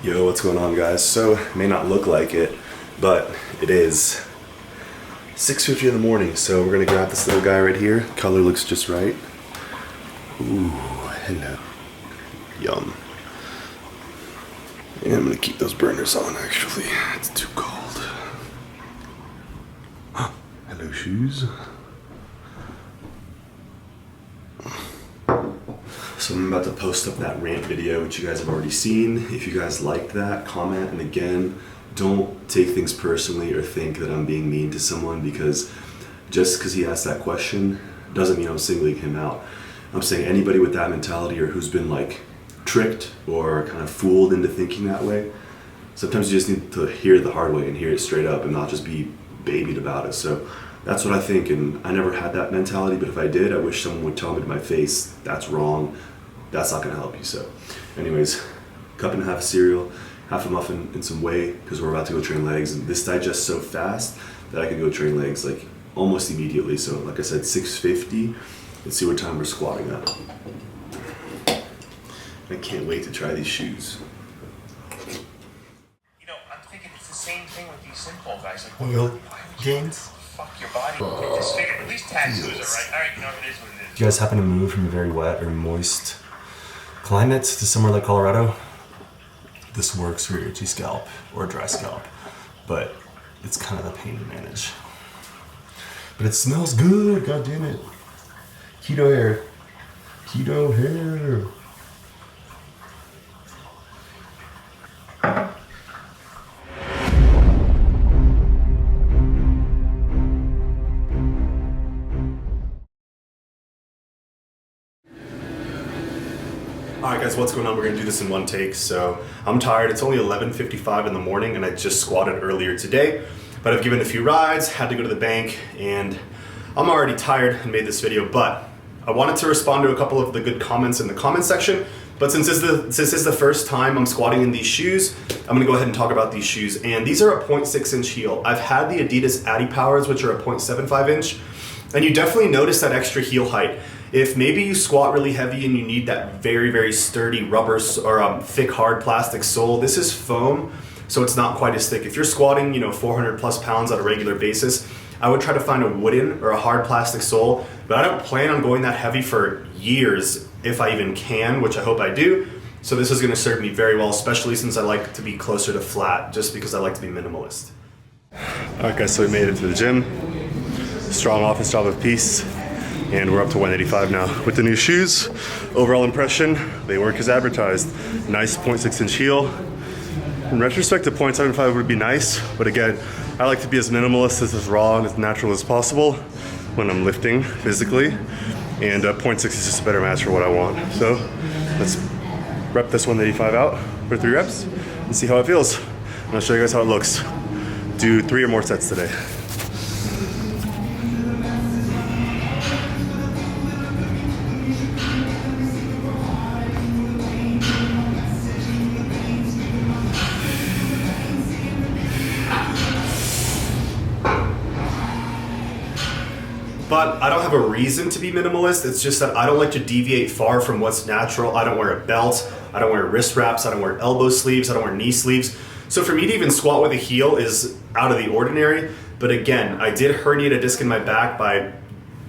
Yo, what's going on, guys? So, it may not look like it, but it is 6:50 in the morning, so we're gonna grab this little guy right here. Color looks just right. Ooh, hello. Yum. And I'm gonna keep those burners on, actually. It's too cold. Hello, shoes. So I'm about to post up that rant video, which you guys have already seen. If you guys liked that, comment. And again, don't take things personally or think that I'm being mean to someone, because just because he asked that question doesn't mean I'm singling him out. I'm saying anybody with that mentality or who's been like tricked or kind of fooled into thinking that way, sometimes you just need to hear it the hard way and hear it straight up and not just be babied about it. So that's what I think, and I never had that mentality, but if I did, I wish someone would tell me to my face, that's wrong, that's not gonna help you. So anyways, cup and a half of cereal, half a muffin, and some whey, because we're about to go train legs, and this digests so fast that I can go train legs like almost immediately. So like I said, 6:50, let's see what time we're squatting at. I can't wait to try these shoes. You know, I'm thinking it's the same thing with these simple guys. Like, Oil gains. Fuck your body. Just figure, at least tattoos are right. All right, you know, it is what it is. If you guys happen to move from a very wet or moist climate to somewhere like Colorado, this works for your itchy scalp or dry scalp, but it's kind of a pain to manage. But it smells good, god damn it. Keto hair. Keto hair. Alright guys, what's going on? We're going to do this in one take. So I'm tired. It's only 11:55 in the morning and I just squatted earlier today. But I've given a few rides, had to go to the bank, and I'm already tired and made this video. But I wanted to respond to a couple of the good comments in the comment section. But since this is the first time I'm squatting in these shoes, I'm going to go ahead and talk about these shoes. And these are a 0.6 inch heel. I've had the Adidas Powers, which are a 0.75 inch. And you definitely notice that extra heel height. If maybe you squat really heavy and you need that very, very sturdy rubber or thick, hard plastic sole, this is foam, so it's not quite as thick. If you're squatting, 400 plus pounds on a regular basis, I would try to find a wooden or a hard plastic sole, but I don't plan on going that heavy for years, if I even can, which I hope I do. So this is gonna serve me very well, especially since I like to be closer to flat, just because I like to be minimalist. All right guys, so we made it to the gym. Strong office job of peace. And we're up to 185 now. With the new shoes, overall impression, they work as advertised. Nice 0.6 inch heel. In retrospect, a 0.75 would be nice, but again, I like to be as minimalist, as raw, and as natural as possible when I'm lifting physically. And 0.6 is just a better match for what I want. So let's rep this 185 out for 3 reps and see how it feels. And I'll show you guys how it looks. Do 3 or more sets today. But I don't have a reason to be minimalist. It's just that I don't like to deviate far from what's natural. I don't wear a belt. I don't wear wrist wraps. I don't wear elbow sleeves. I don't wear knee sleeves. So for me to even squat with a heel is out of the ordinary. But again, I did herniate a disc in my back by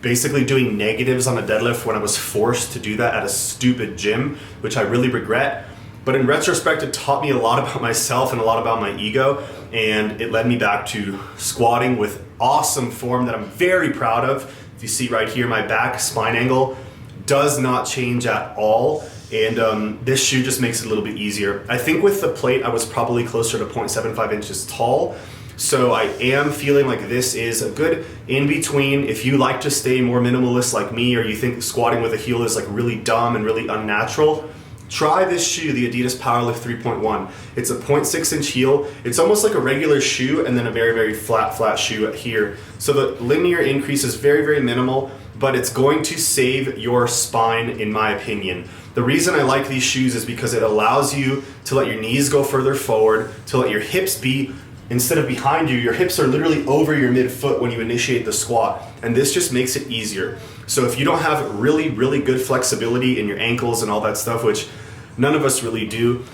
basically doing negatives on a deadlift when I was forced to do that at a stupid gym, which I really regret. But in retrospect, it taught me a lot about myself and a lot about my ego, and it led me back to squatting with awesome form that I'm very proud of. If you see right here, my back spine angle does not change at all, and this shoe just makes it a little bit easier. I think with the plate, I was probably closer to 0.75 inches tall, so I am feeling like this is a good in-between. If you like to stay more minimalist like me, or you think squatting with a heel is like really dumb and really unnatural, try this shoe, the Adidas Powerlift 3.1. It's a 0.6 inch heel. It's almost like a regular shoe and then a very, very flat shoe here. So the linear increase is very, very minimal, but it's going to save your spine, in my opinion. The reason I like these shoes is because it allows you to let your knees go further forward, to let your hips be, instead of behind you, your hips are literally over your midfoot when you initiate the squat. And this just makes it easier. So if you don't have really, really good flexibility in your ankles and all that stuff, which none of us really do,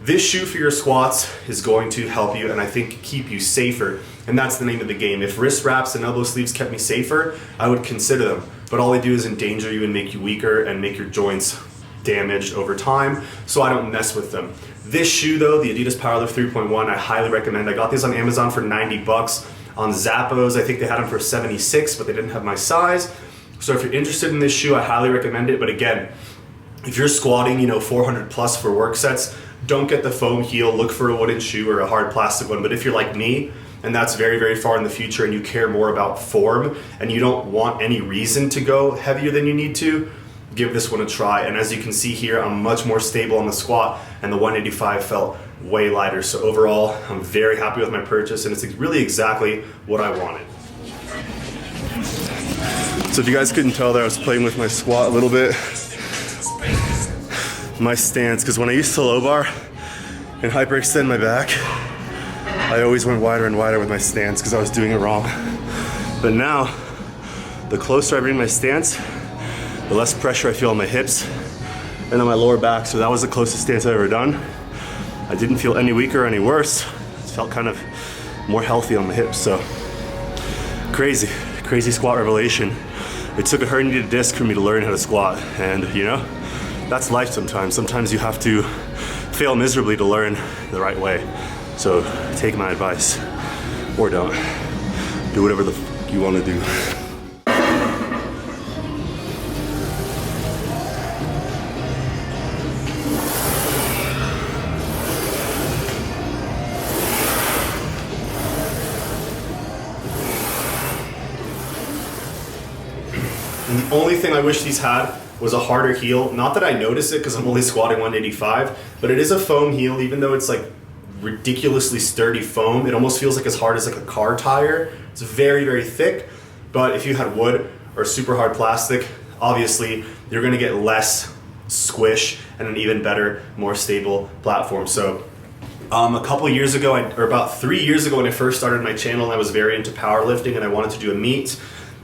This shoe for your squats is going to help you and I think keep you safer, and that's the name of the game. If wrist wraps and elbow sleeves kept me safer, I would consider them, but all they do is endanger you and make you weaker and make your joints damaged over time, so I don't mess with them. This shoe though, the Adidas Powerlift 3.1, I highly recommend. I got these on Amazon for 90 bucks. On Zappos, I think they had them for 76, but they didn't have my size. So if you're interested in this shoe, I highly recommend it. But again, if you're squatting, 400 plus for work sets, don't get the foam heel, look for a wooden shoe or a hard plastic one. But if you're like me, and that's very, very far in the future, and you care more about form, and you don't want any reason to go heavier than you need to, give this one a try. And as you can see here, I'm much more stable on the squat, and the 185 felt way lighter. So overall, I'm very happy with my purchase, and it's really exactly what I wanted. So if you guys couldn't tell there, I was playing with my squat a little bit. My stance, because when I used to low bar and hyperextend my back, I always went wider and wider with my stance because I was doing it wrong. But now, the closer I bring my stance, the less pressure I feel on my hips and on my lower back. So that was the closest stance I've ever done. I didn't feel any weaker or any worse. It felt kind of more healthy on the hips. So crazy squat revelation. It took a herniated disc for me to learn how to squat, and that's life sometimes. Sometimes you have to fail miserably to learn the right way. So take my advice, or don't. Do whatever the f you want to do. And the only thing I wish these had was a harder heel. Not that I notice it because I'm only squatting 185, but it is a foam heel. Even though it's like ridiculously sturdy foam, it almost feels like as hard as like a car tire. It's very, very thick, but if you had wood or super hard plastic, obviously you're gonna get less squish and an even better, more stable platform. So a couple years ago, or about 3 years ago when I first started my channel, I was very into powerlifting and I wanted to do a meet,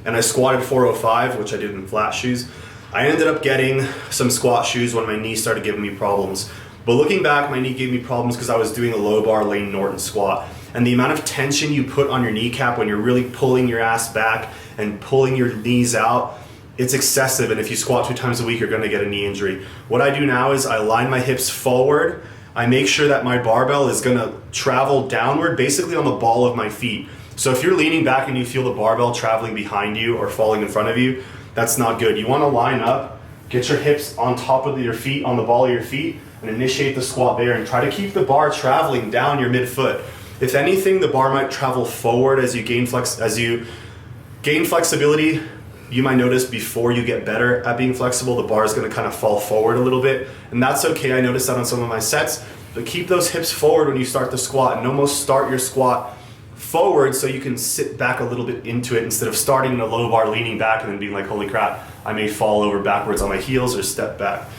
and I squatted 405, which I did in flat shoes. I ended up getting some squat shoes when my knee started giving me problems. But looking back, my knee gave me problems because I was doing a low bar Lane Norton squat. And the amount of tension you put on your kneecap when you're really pulling your ass back and pulling your knees out, it's excessive. And if you squat 2 times a week, you're gonna get a knee injury. What I do now is I line my hips forward. I make sure that my barbell is gonna travel downward, basically on the ball of my feet. So if you're leaning back and you feel the barbell traveling behind you or falling in front of you, that's not good. You wanna line up, get your hips on top of your feet, on the ball of your feet, and initiate the squat there, and try to keep the bar traveling down your midfoot. If anything, the bar might travel forward as you gain flexibility. You might notice before you get better at being flexible, the bar is gonna kind of fall forward a little bit, and that's okay. I noticed that on some of my sets, but keep those hips forward when you start the squat, and almost start your squat forward so you can sit back a little bit into it instead of starting in a low bar, leaning back, and then being like, holy crap, I may fall over backwards on my heels or step back.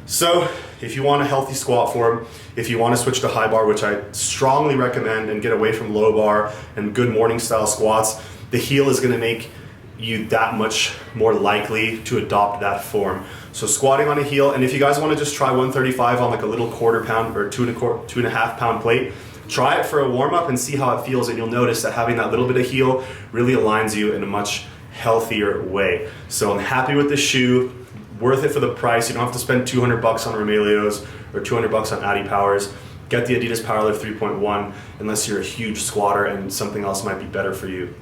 So if you want a healthy squat form, if you want to switch to high bar, which I strongly recommend, and get away from low bar and good morning style squats, the heel is going to make you that much more likely to adopt that form. So squatting on a heel, and if you guys want to just try 135 on like a little quarter pound or 2.5 pound plate, try it for a warm up and see how it feels, and you'll notice that having that little bit of heel really aligns you in a much healthier way. So I'm happy with this shoe. Worth it for the price. You don't have to spend 200 bucks on Remelios or 200 bucks on Adi Powers. Get the Adidas Powerlift 3.1 unless you're a huge squatter and something else might be better for you.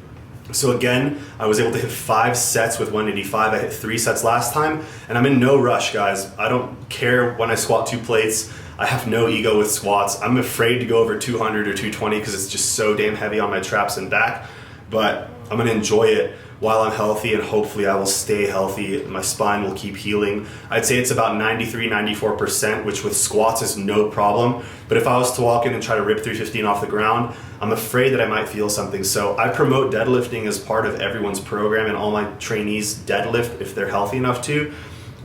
So again, I was able to hit 5 sets with 185. I hit 3 sets last time, and I'm in no rush, guys. I don't care when I squat 2 plates. I have no ego with squats. I'm afraid to go over 200 or 220 because it's just so damn heavy on my traps and back, but I'm gonna enjoy it while I'm healthy, and hopefully I will stay healthy. My spine will keep healing. I'd say it's about 93-94%, which with squats is no problem. But if I was to walk in and try to rip 315 off the ground, I'm afraid that I might feel something. So I promote deadlifting as part of everyone's program, and all my trainees deadlift if they're healthy enough to.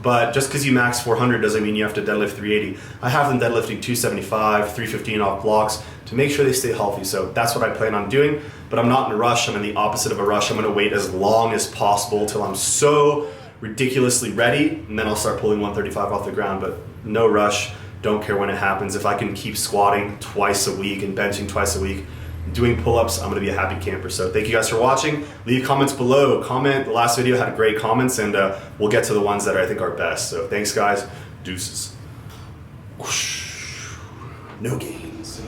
But just because you max 400 doesn't mean you have to deadlift 380. I have them deadlifting 275, 315 off blocks to make sure they stay healthy. So that's what I plan on doing, but I'm not in a rush. I'm in the opposite of a rush. I'm gonna wait as long as possible till I'm so ridiculously ready, and then I'll start pulling 135 off the ground, but no rush. Don't care when it happens. If I can keep squatting twice a week and benching twice a week, doing pull-ups, I'm gonna be a happy camper. So thank you guys for watching. Leave comments below. Comment, the last video had great comments, and we'll get to the ones that I think are best. So thanks guys, deuces. Whoosh. No gains.